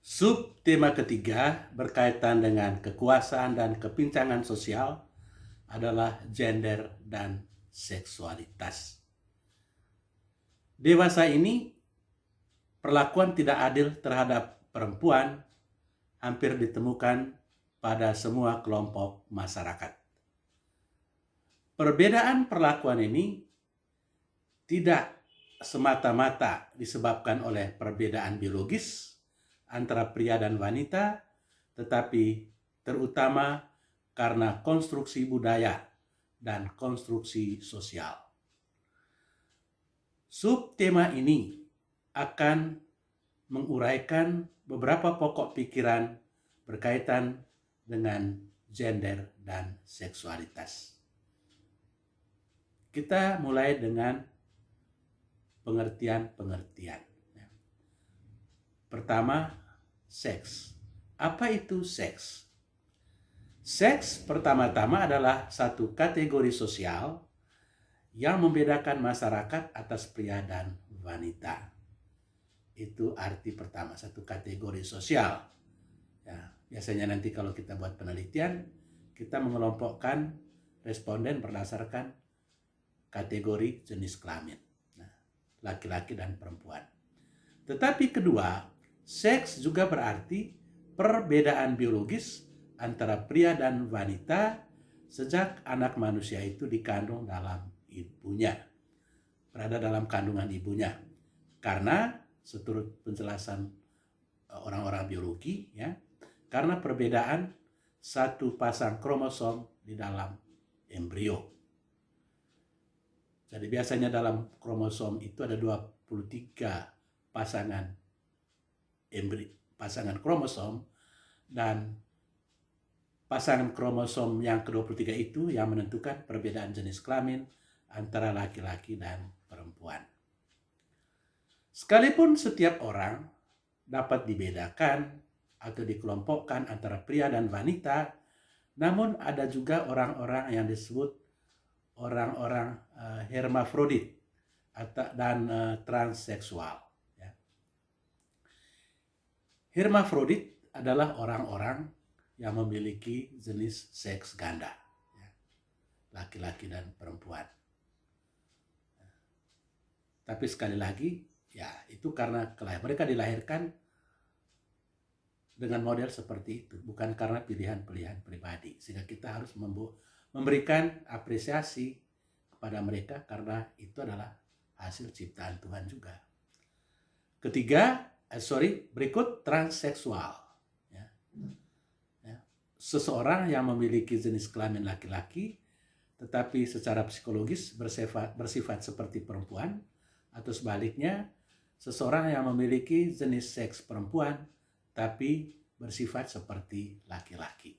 Subtema ketiga berkaitan dengan kekuasaan dan kepincangan sosial adalah gender dan seksualitas. Dewasa ini, perlakuan tidak adil terhadap perempuan hampir ditemukan pada semua kelompok masyarakat. Perbedaan perlakuan ini tidak semata-mata disebabkan oleh perbedaan biologis antara pria dan wanita, tetapi terutama karena konstruksi budaya dan konstruksi sosial. Subtema ini akan menguraikan beberapa pokok pikiran berkaitan dengan gender dan seksualitas. Kita mulai dengan pengertian-pengertian. Pertama, seks. Apa itu seks? Seks pertama-tama adalah satu kategori sosial yang membedakan masyarakat atas pria dan wanita. Itu arti pertama, satu kategori sosial. Ya, biasanya nanti kalau kita buat penelitian, kita mengelompokkan responden berdasarkan kategori jenis kelamin, laki-laki dan perempuan. Tetapi kedua, seks juga berarti perbedaan biologis antara pria dan wanita sejak anak manusia itu dikandung dalam ibunya, berada dalam kandungan ibunya. Karena seturut penjelasan orang-orang biologi, ya, karena perbedaan satu pasang kromosom di dalam embrio. Jadi biasanya dalam kromosom itu ada 23 pasangan kromosom, dan pasangan kromosom yang ke-23 itu yang menentukan perbedaan jenis kelamin antara laki-laki dan perempuan. Sekalipun setiap orang dapat dibedakan atau dikelompokkan antara pria dan wanita, namun ada juga orang-orang yang disebut orang-orang hermafrodit dan transseksual. Hermafrodit adalah orang-orang yang memiliki jenis seks ganda, laki-laki dan perempuan. Tapi sekali lagi, ya itu karena mereka dilahirkan dengan model seperti itu, bukan karena pilihan-pilihan pribadi. Sehingga kita harus memberikan apresiasi kepada mereka karena itu adalah hasil ciptaan Tuhan juga. Berikut transseksual. Seseorang yang memiliki jenis kelamin laki-laki, tetapi secara psikologis bersifat seperti perempuan, atau sebaliknya, seseorang yang memiliki jenis seks perempuan, tapi bersifat seperti laki-laki.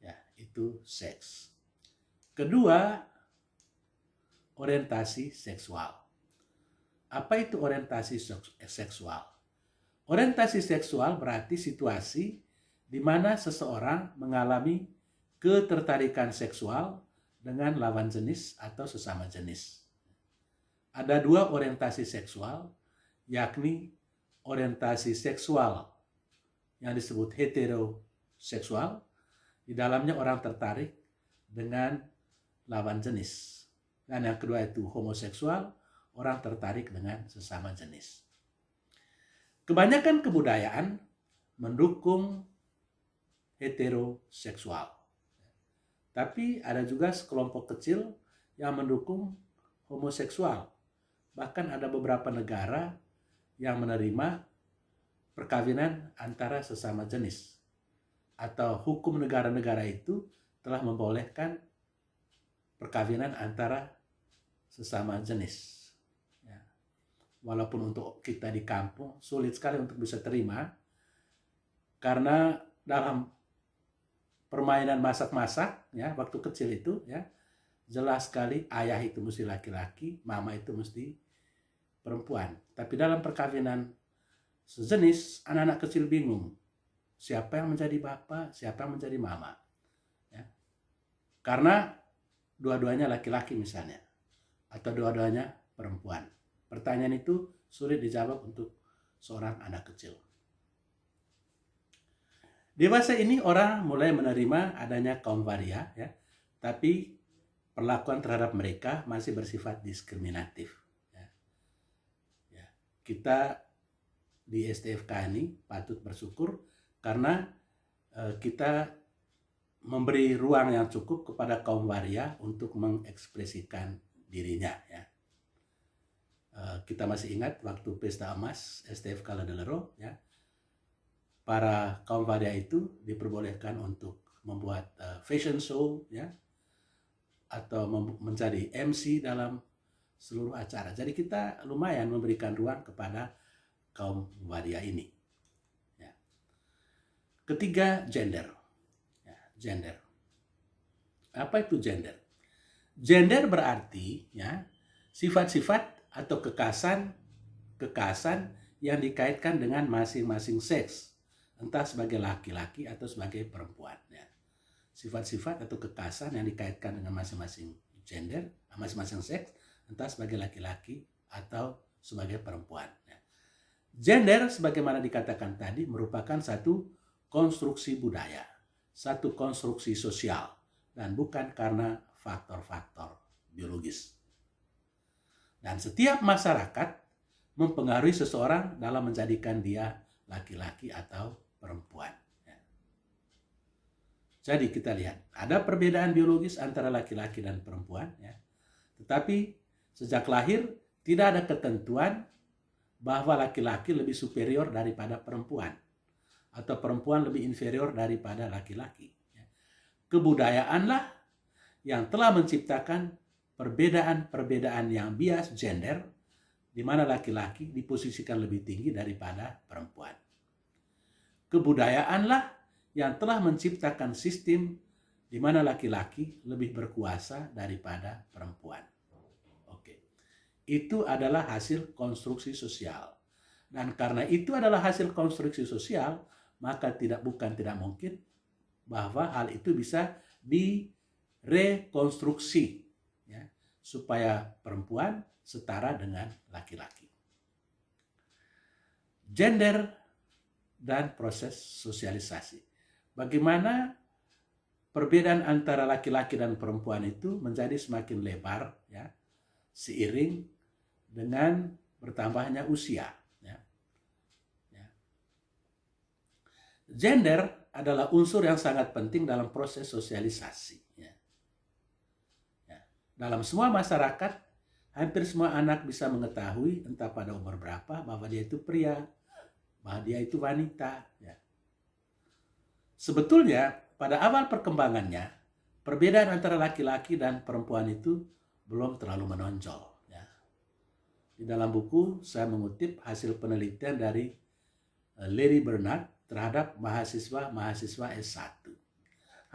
Ya, itu seks. Kedua, orientasi seksual. Apa itu orientasi seksual? Orientasi seksual berarti situasi di mana seseorang mengalami ketertarikan seksual dengan lawan jenis atau sesama jenis. Ada dua orientasi seksual, yakni orientasi seksual yang disebut heteroseksual. Di dalamnya orang tertarik dengan lawan jenis. Dan yang kedua itu homoseksual, orang tertarik dengan sesama jenis. Kebanyakan kebudayaan mendukung heteroseksual. Tapi ada juga sekelompok kecil yang mendukung homoseksual. Bahkan ada beberapa negara yang menerima perkawinan antara sesama jenis. Atau hukum negara-negara itu telah membolehkan perkawinan antara sesama jenis. Walaupun untuk kita di kampung sulit sekali untuk bisa terima, karena dalam permainan masak-masak, ya, waktu kecil itu, ya, jelas sekali ayah itu mesti laki-laki, mama itu mesti perempuan. Tapi dalam perkawinan sejenis, anak-anak kecil bingung siapa yang menjadi bapak, siapa yang menjadi mama, ya. Karena dua-duanya laki-laki misalnya, atau dua-duanya perempuan. Pertanyaan itu sulit dijawab untuk seorang anak kecil. Dewasa ini orang mulai menerima adanya kaum waria, ya, tapi perlakuan terhadap mereka masih bersifat diskriminatif. Ya. Ya. Kita di STFK ini patut bersyukur karena kita memberi ruang yang cukup kepada kaum waria untuk mengekspresikan dirinya. Ya. Kita masih ingat waktu Pesta Emas STFK Ladalero, ya, para kaum waria itu diperbolehkan untuk membuat fashion show, ya, atau menjadi MC dalam seluruh acara. Jadi kita lumayan memberikan ruang kepada kaum waria ini. Ya. Ketiga, gender. Ya, gender. Apa itu gender? Gender berarti, ya, sifat-sifat atau kekasan yang dikaitkan dengan masing-masing seks, entah sebagai laki-laki atau sebagai perempuan. Ya. Sifat-sifat atau kekasan yang dikaitkan dengan masing-masing gender, masing-masing seks, entah sebagai laki-laki atau sebagai perempuan. Ya. Gender, sebagaimana dikatakan tadi, merupakan satu konstruksi budaya, satu konstruksi sosial, dan bukan karena faktor-faktor biologis. Dan setiap masyarakat mempengaruhi seseorang dalam menjadikan dia laki-laki atau perempuan. Jadi kita lihat, ada perbedaan biologis antara laki-laki dan perempuan. Ya. Tetapi sejak lahir tidak ada ketentuan bahwa laki-laki lebih superior daripada perempuan. Atau perempuan lebih inferior daripada laki-laki. Ya. Kebudayaanlah yang telah menciptakan perbedaan-perbedaan yang bias gender, di mana laki-laki diposisikan lebih tinggi daripada perempuan. Kebudayaanlah yang telah menciptakan sistem di mana laki-laki lebih berkuasa daripada perempuan. Oke. Itu adalah hasil konstruksi sosial. Dan karena itu adalah hasil konstruksi sosial, maka tidak mungkin bahwa hal itu bisa direkonstruksi, ya, supaya perempuan setara dengan laki-laki. Gender dan proses sosialisasi. Bagaimana perbedaan antara laki-laki dan perempuan itu menjadi semakin lebar, ya, seiring dengan bertambahnya usia. Ya. Ya. Gender adalah unsur yang sangat penting dalam proses sosialisasi. Ya. Ya. Dalam semua masyarakat, hampir semua anak bisa mengetahui entah pada umur berapa bahwa dia itu pria, bahwa dia itu wanita. Ya. Sebetulnya pada awal perkembangannya, perbedaan antara laki-laki dan perempuan itu belum terlalu menonjol. Ya. Di dalam buku saya mengutip hasil penelitian dari Larry Bernard terhadap mahasiswa S1.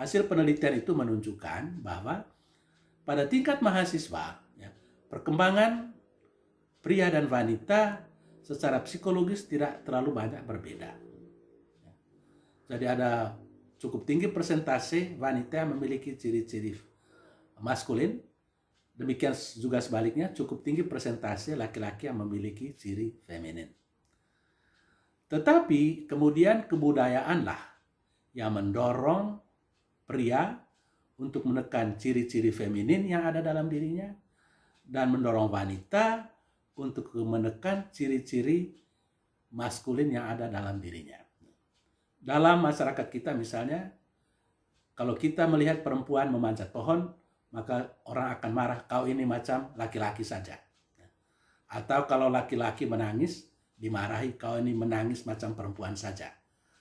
Hasil penelitian itu menunjukkan bahwa pada tingkat mahasiswa, ya, perkembangan pria dan wanita secara psikologis tidak terlalu banyak berbeda. Jadi ada cukup tinggi persentase wanita yang memiliki ciri-ciri maskulin, demikian juga sebaliknya cukup tinggi persentase laki-laki yang memiliki ciri feminin. Tetapi kemudian kebudayaanlah yang mendorong pria untuk menekan ciri-ciri feminin yang ada dalam dirinya dan mendorong wanita untuk menekan ciri-ciri maskulin yang ada dalam dirinya. Dalam masyarakat kita misalnya, kalau kita melihat perempuan memanjat pohon, maka orang akan marah, kau ini macam laki-laki saja. Atau kalau laki-laki menangis, dimarahi, kau ini menangis macam perempuan saja.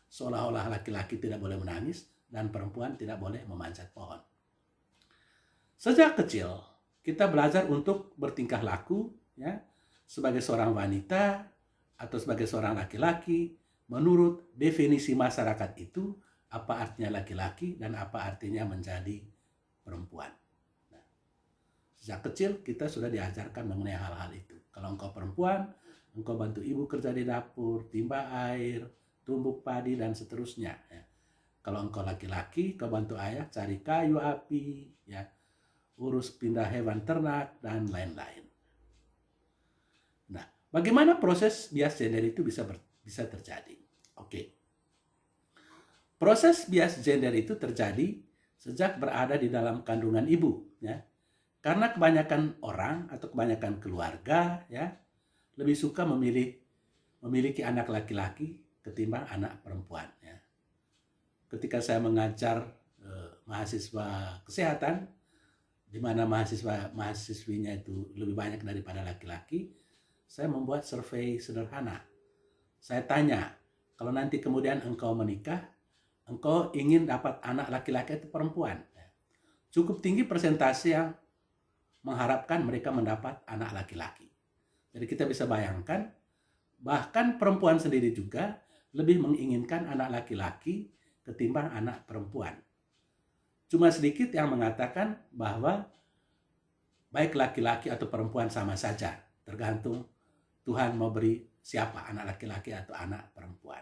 Seolah-olah laki-laki tidak boleh menangis dan perempuan tidak boleh memanjat pohon. Sejak kecil, kita belajar untuk bertingkah laku, ya, sebagai seorang wanita atau sebagai seorang laki-laki, menurut definisi masyarakat itu, apa artinya laki-laki dan apa artinya menjadi perempuan. Nah, sejak kecil kita sudah diajarkan mengenai hal-hal itu. Kalau engkau perempuan, engkau bantu ibu kerja di dapur, timba air, tumbuk padi, dan seterusnya. Ya. Kalau engkau laki-laki, kau bantu ayah cari kayu api, ya, urus pindah hewan ternak, dan lain-lain. Nah, bagaimana proses bias gender itu bisa terjadi? Oke. Proses bias gender itu terjadi sejak berada di dalam kandungan ibu, ya. Karena kebanyakan orang atau kebanyakan keluarga, ya, lebih suka memiliki anak laki-laki ketimbang anak perempuan, ya. Ketika saya mengajar mahasiswa kesehatan, di mana mahasiswinya itu lebih banyak daripada laki-laki, saya membuat survei sederhana. Saya tanya, kalau nanti kemudian engkau menikah, engkau ingin dapat anak laki-laki atau perempuan? Cukup tinggi persentase yang mengharapkan mereka mendapat anak laki-laki. Jadi kita bisa bayangkan, bahkan perempuan sendiri juga lebih menginginkan anak laki-laki ketimbang anak perempuan. Cuma sedikit yang mengatakan bahwa baik laki-laki atau perempuan sama saja, tergantung Tuhan mau beri siapa, anak laki-laki atau anak perempuan.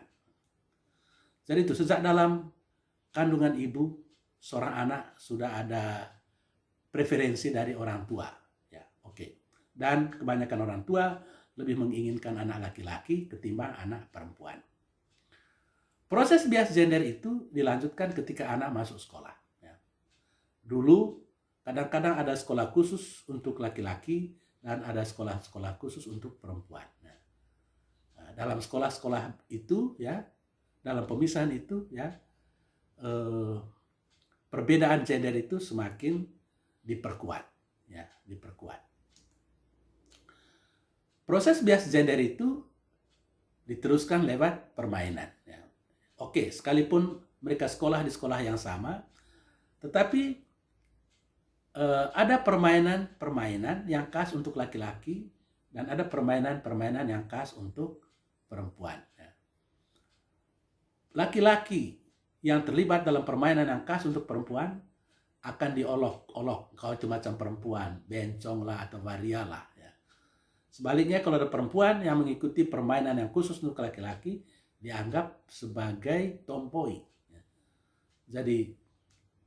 Jadi itu sejak dalam kandungan ibu, seorang anak sudah ada preferensi dari orang tua, ya, oke. Dan kebanyakan orang tua lebih menginginkan anak laki-laki ketimbang anak perempuan. Proses bias gender itu dilanjutkan ketika anak masuk sekolah. Ya. Dulu kadang-kadang ada sekolah khusus untuk laki-laki dan ada sekolah-sekolah khusus untuk perempuan. Nah, dalam sekolah-sekolah itu, ya, dalam pemisahan itu, ya, perbedaan gender itu semakin diperkuat, ya, diperkuat. Proses bias gender itu diteruskan lewat permainan. Ya. Oke, sekalipun mereka sekolah di sekolah yang sama, tetapi ada permainan-permainan yang khas untuk laki-laki dan ada permainan-permainan yang khas untuk perempuan. Ya. Laki-laki yang terlibat dalam permainan yang khas untuk perempuan akan diolok-olok, kau itu macam perempuan, bencong lah atau waria lah. Ya. Sebaliknya kalau ada perempuan yang mengikuti permainan yang khusus untuk laki-laki, dianggap sebagai tomboy. Ya. Jadi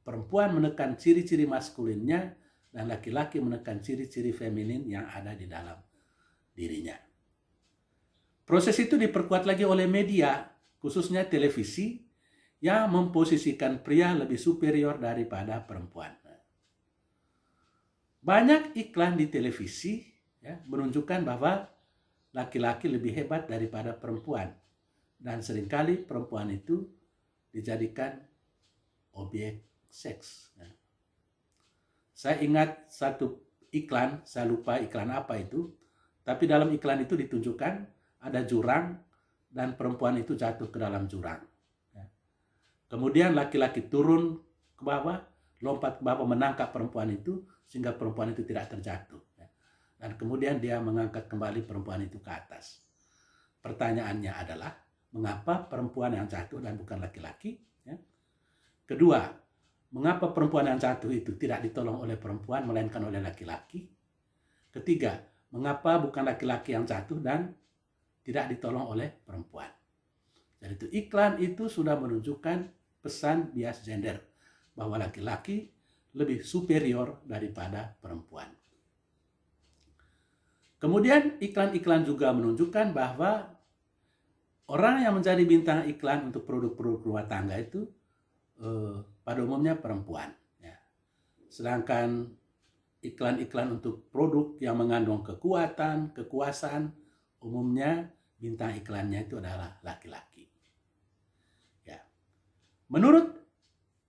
perempuan menekan ciri-ciri maskulinnya dan laki-laki menekan ciri-ciri feminin yang ada di dalam dirinya. Proses itu diperkuat lagi oleh media, khususnya televisi, yang memposisikan pria lebih superior daripada perempuan. Banyak iklan di televisi, ya, menunjukkan bahwa laki-laki lebih hebat daripada perempuan. Dan seringkali perempuan itu dijadikan objek seks. Ya. Saya ingat satu iklan, saya lupa iklan apa itu, tapi dalam iklan itu ditunjukkan ada jurang dan perempuan itu jatuh ke dalam jurang. Ya. Kemudian laki-laki turun ke bawah, lompat ke bawah menangkap perempuan itu sehingga perempuan itu tidak terjatuh. Ya. Dan kemudian dia mengangkat kembali perempuan itu ke atas. Pertanyaannya adalah, mengapa perempuan yang jatuh dan bukan laki-laki? Ya. Kedua, mengapa perempuan yang jatuh itu tidak ditolong oleh perempuan, melainkan oleh laki-laki? Ketiga, mengapa bukan laki-laki yang jatuh dan tidak ditolong oleh perempuan? Jadi itu iklan itu sudah menunjukkan pesan bias gender, bahwa laki-laki lebih superior daripada perempuan. Kemudian iklan-iklan juga menunjukkan bahwa orang yang menjadi bintang iklan untuk produk-produk rumah tangga itu pada umumnya perempuan. Ya. Sedangkan iklan-iklan untuk produk yang mengandung kekuatan, kekuasaan, umumnya bintang iklannya itu adalah laki-laki. Ya. Menurut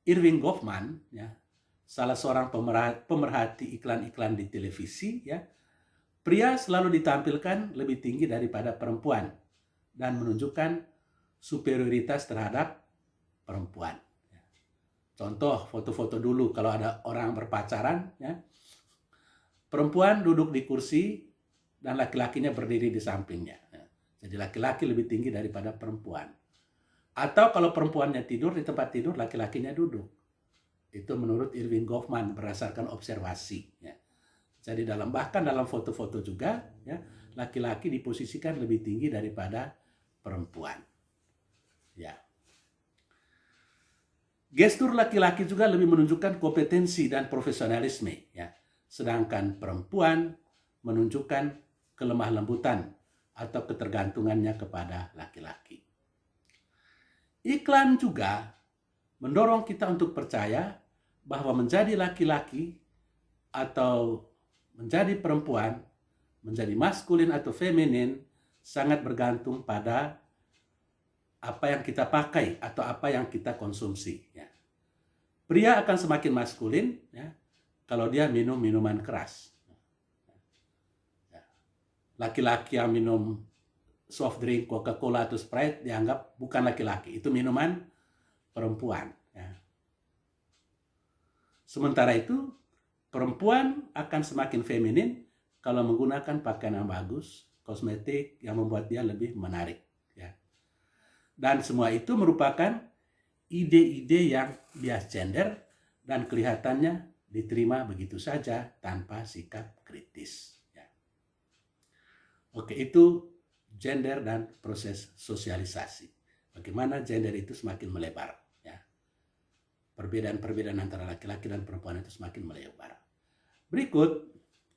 Irving Goffman, ya, salah seorang pemerhati iklan-iklan di televisi, ya, pria selalu ditampilkan lebih tinggi daripada perempuan dan menunjukkan superioritas terhadap perempuan. Contoh foto-foto dulu kalau ada orang berpacaran, ya, perempuan duduk di kursi dan laki-lakinya berdiri di sampingnya. Jadi laki-laki lebih tinggi daripada perempuan. Atau kalau perempuannya tidur di tempat tidur, laki-lakinya duduk. Itu menurut Irving Goffman berdasarkan observasi. Ya. Jadi bahkan dalam foto-foto juga, ya, laki-laki diposisikan lebih tinggi daripada perempuan. Ya. Gestur laki-laki juga lebih menunjukkan kompetensi dan profesionalisme, ya. Sedangkan perempuan menunjukkan kelemah lembutan atau ketergantungannya kepada laki-laki. Iklan juga mendorong kita untuk percaya bahwa menjadi laki-laki atau menjadi perempuan, menjadi maskulin atau feminin sangat bergantung pada apa yang kita pakai atau apa yang kita konsumsi. Ya. Pria akan semakin maskulin ya, kalau dia minum minuman keras. Laki-laki yang minum soft drink, Coca-Cola atau Sprite dianggap bukan laki-laki, itu minuman perempuan. Ya. Sementara itu, perempuan akan semakin feminin kalau menggunakan pakaian yang bagus, kosmetik yang membuat dia lebih menarik. Ya. Dan semua itu merupakan ide-ide yang bias gender dan kelihatannya diterima begitu saja tanpa sikap kritis. Ya. Oke, itu gender dan proses sosialisasi. Bagaimana gender itu semakin melebar. Ya. Perbedaan-perbedaan antara laki-laki dan perempuan itu semakin melebar.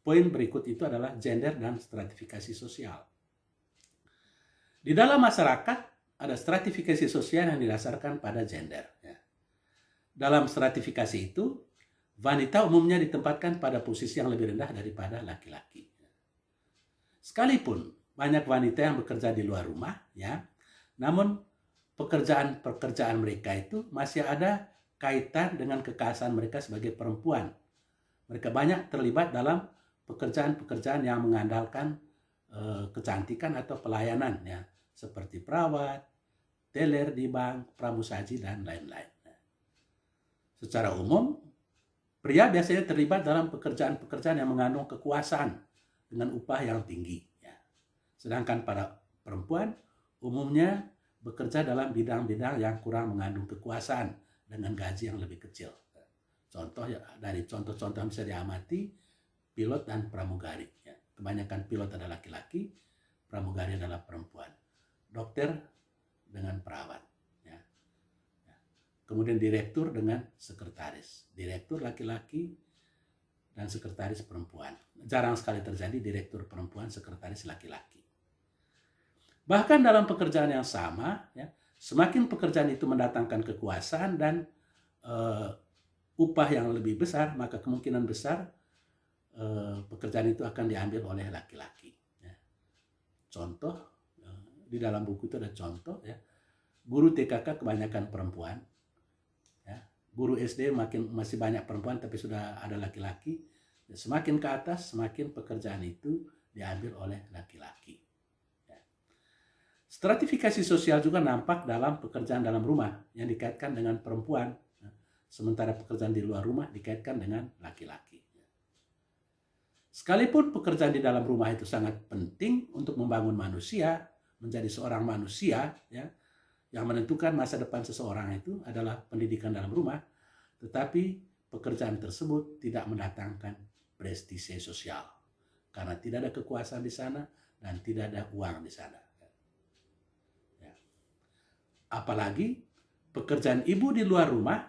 Poin berikut itu adalah gender dan stratifikasi sosial. Di dalam masyarakat ada stratifikasi sosial yang didasarkan pada gender. Ya. Dalam stratifikasi itu, wanita umumnya ditempatkan pada posisi yang lebih rendah daripada laki-laki. Sekalipun banyak wanita yang bekerja di luar rumah, ya, namun pekerjaan-pekerjaan mereka itu masih ada kaitan dengan kekhasan mereka sebagai perempuan. Mereka banyak terlibat dalam pekerjaan-pekerjaan yang mengandalkan kecantikan atau pelayanan, ya, seperti perawat, teller di bank, pramusaji, dan lain-lain. Secara umum, pria biasanya terlibat dalam pekerjaan-pekerjaan yang mengandung kekuasaan dengan upah yang tinggi. Ya. Sedangkan para perempuan umumnya bekerja dalam bidang-bidang yang kurang mengandung kekuasaan dengan gaji yang lebih kecil. Contoh ya, dari contoh-contoh yang bisa diamati, pilot dan pramugari. Ya. Kebanyakan pilot adalah laki-laki, pramugari adalah perempuan. Dokter dengan perawat. Ya. Ya. Kemudian direktur dengan sekretaris. Direktur laki-laki dan sekretaris perempuan. Jarang sekali terjadi direktur perempuan, sekretaris laki-laki. Bahkan dalam pekerjaan yang sama, ya, semakin pekerjaan itu mendatangkan kekuasaan dan upah yang lebih besar, maka kemungkinan besar pekerjaan itu akan diambil oleh laki-laki. Ya. Contoh, di dalam buku itu ada contoh, ya, guru TKK kebanyakan perempuan, ya. Guru SD masih banyak perempuan tapi sudah ada laki-laki. Semakin ke atas, semakin pekerjaan itu diambil oleh laki-laki. Ya. Stratifikasi sosial juga nampak dalam pekerjaan dalam rumah yang dikaitkan dengan perempuan, ya. Sementara pekerjaan di luar rumah dikaitkan dengan laki-laki. Sekalipun pekerjaan di dalam rumah itu sangat penting untuk membangun manusia, menjadi seorang manusia, ya, yang menentukan masa depan seseorang itu adalah pendidikan dalam rumah, tetapi pekerjaan tersebut tidak mendatangkan prestise sosial karena tidak ada kekuasaan di sana dan tidak ada uang di sana. Ya. Apalagi pekerjaan ibu di luar rumah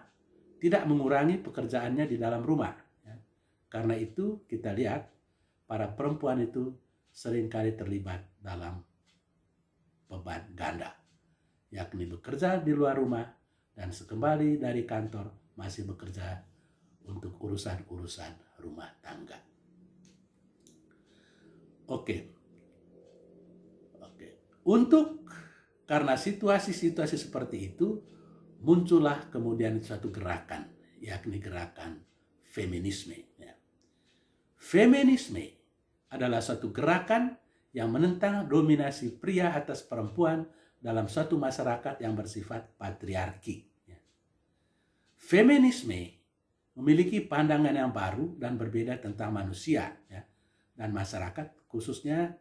tidak mengurangi pekerjaannya di dalam rumah. Ya. Karena itu kita lihat para perempuan itu seringkali terlibat dalam beban ganda, yakni bekerja di luar rumah dan sekembali dari kantor masih bekerja untuk urusan-urusan rumah tangga. Oke. Karena situasi-situasi seperti itu, muncullah kemudian suatu gerakan, yakni gerakan feminisme. Ya. Feminisme adalah suatu gerakan yang menentang dominasi pria atas perempuan dalam suatu masyarakat yang bersifat patriarki. Feminisme memiliki pandangan yang baru dan berbeda tentang manusia, ya, dan masyarakat, khususnya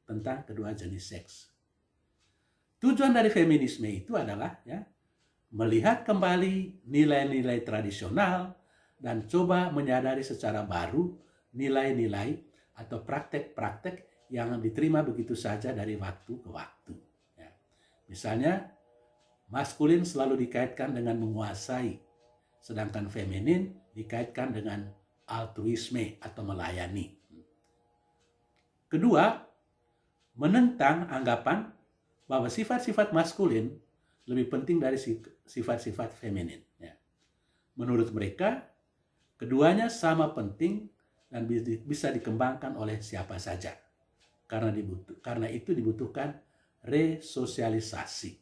tentang kedua jenis seks. Tujuan dari feminisme itu adalah, ya, melihat kembali nilai-nilai tradisional dan coba menyadari secara baru nilai-nilai atau praktek-praktek yang diterima begitu saja dari waktu ke waktu. Ya. Misalnya, maskulin selalu dikaitkan dengan menguasai, sedangkan feminin dikaitkan dengan altruisme atau melayani. Kedua, menentang anggapan bahwa sifat-sifat maskulin lebih penting dari sifat-sifat feminin. Ya. Menurut mereka, keduanya sama penting dan bisa dikembangkan oleh siapa saja. Karena itu dibutuhkan resosialisasi.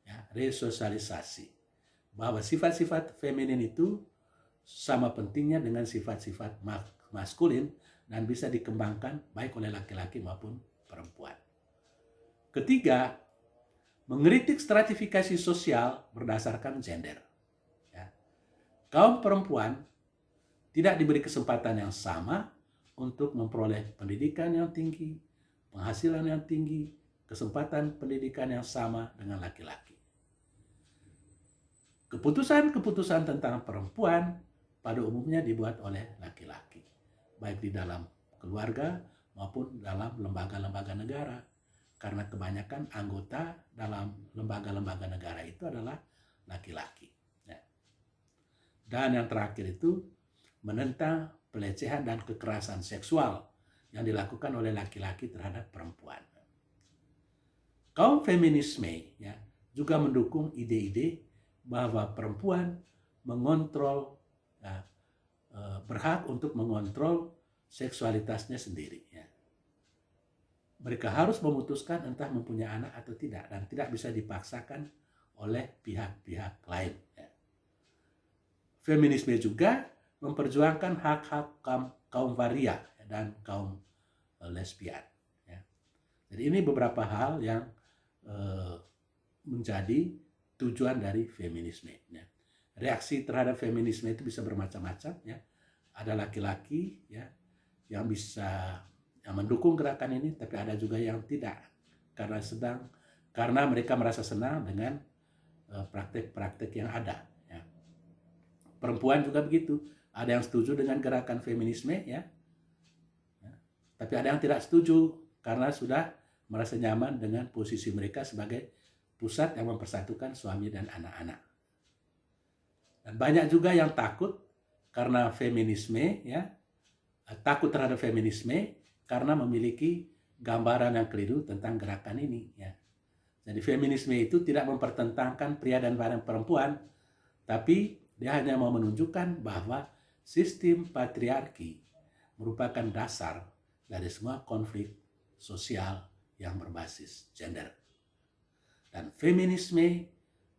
Ya, resosialisasi. Bahwa sifat-sifat feminin itu sama pentingnya dengan sifat-sifat maskulin dan bisa dikembangkan baik oleh laki-laki maupun perempuan. Ketiga, mengkritik stratifikasi sosial berdasarkan gender. Ya. Kaum perempuan tidak diberi kesempatan yang sama untuk memperoleh pendidikan yang tinggi, penghasilan yang tinggi, kesempatan pendidikan yang sama dengan laki-laki. Keputusan-keputusan tentang perempuan pada umumnya dibuat oleh laki-laki, baik di dalam keluarga maupun dalam lembaga-lembaga negara. Karena kebanyakan anggota dalam lembaga-lembaga negara itu adalah laki-laki. Dan yang terakhir itu menentang pelecehan dan kekerasan seksual yang dilakukan oleh laki-laki terhadap perempuan. Kaum feminisme ya, juga mendukung ide-ide bahwa perempuan mengontrol, berhak untuk mengontrol seksualitasnya sendiri. Ya. Mereka harus memutuskan entah mempunyai anak atau tidak dan tidak bisa dipaksakan oleh pihak-pihak lain. Ya. Feminisme juga memperjuangkan hak-hak kaum waria dan kaum lesbian. Ya. Jadi ini beberapa hal yang menjadi tujuan dari feminisme. Ya. Reaksi terhadap feminisme itu bisa bermacam-macam. Ya. Ada laki-laki ya yang bisa yang mendukung gerakan ini, tapi ada juga yang tidak karena mereka merasa senang dengan praktek-praktek yang ada. Ya. Perempuan juga begitu. Ada yang setuju dengan gerakan feminisme, ya. Tapi ada yang tidak setuju karena sudah merasa nyaman dengan posisi mereka sebagai pusat yang mempersatukan suami dan anak-anak. Dan banyak juga yang takut karena feminisme, ya, takut terhadap feminisme karena memiliki gambaran yang keliru tentang gerakan ini. Ya. Jadi feminisme itu tidak mempertentangkan pria dan perempuan, tapi dia hanya mau menunjukkan bahwa sistem patriarki merupakan dasar dari semua konflik sosial yang berbasis gender. Dan feminisme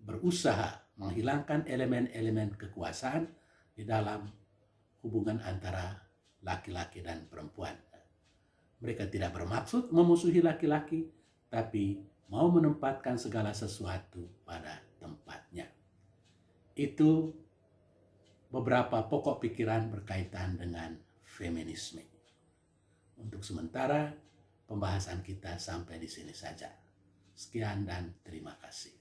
berusaha menghilangkan elemen-elemen kekuasaan di dalam hubungan antara laki-laki dan perempuan. Mereka tidak bermaksud memusuhi laki-laki, tapi mau menempatkan segala sesuatu pada tempatnya. Itu beberapa pokok pikiran berkaitan dengan feminisme. Untuk sementara, pembahasan kita sampai di sini saja. Sekian dan terima kasih.